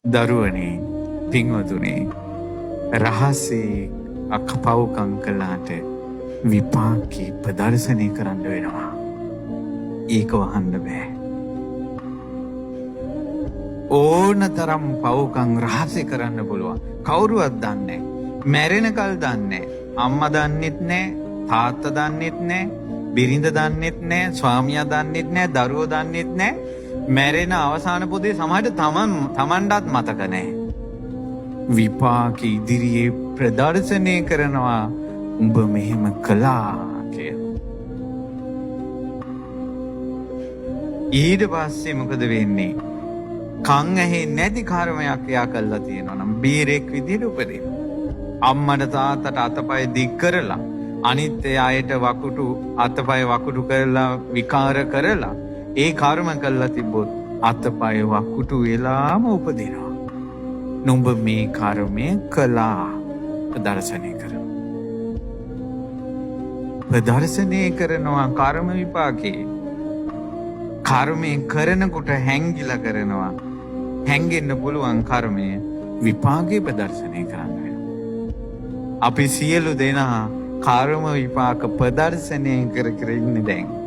දරුවනේ පින්වතුනේ රහසේ අකපව්කම් කළාට විපාකී ප්‍රදර්ශනය කරන්න වෙනවා. ඒක වහන්න බෑ. ඕන තරම් පව්කම් රහසේ කරන්න පුළුවන්. කවුරුවත් දන්නේ නැහැ. මැරෙනකල් දන්නේ නැහැ. අම්මා දන්නෙත් නැහැ, තාත්තා දන්නෙත් නැහැ, බිරිඳ දන්නෙත් නැහැ, ස්වාමියා දන්නෙත් නැහැ, දරුවෝ දන්නෙත් නැහැ. මැරෙන අවසාන පොදේ සමහරට තමන්ටත් මතක නැහැ. විපාක ඉදිරියේ ප්‍රදර්ශනය කරනවා උඹ මෙහෙම කළා කියලා. ඊට පස්සේ මොකද වෙන්නේ? කන් ඇහෙන්නේ නැති කර්මයක් එයා කළා තියෙනවා නම් බීරෙක් විදිහට උපදිනවා. අම්මට තාත්තට අතපය දික් කරලා අනිත් අයට වකුටු අතපය වකුටු කරලා විකාර කරලා ඒ කර්ම කළා තිබ්බොත් අතපය වකුටු වෙලාම උපදිනවා. නුඹ මේ කර්මය කළා ප්‍රදර්ශනය කරනවා. ප්‍රදර්ශනය කරනවා කර්ම විපාකේ. කර්මය කරනකොට හැංගිලා කරනවා. හැංගෙන්න පුළුවන් කර්මය විපාකේ ප්‍රදර්ශනය කරන්න වෙනවා. අපි සියලු දෙනා කර්ම විපාක ප්‍රදර්ශනය කර කර ඉන්නේ දැන්.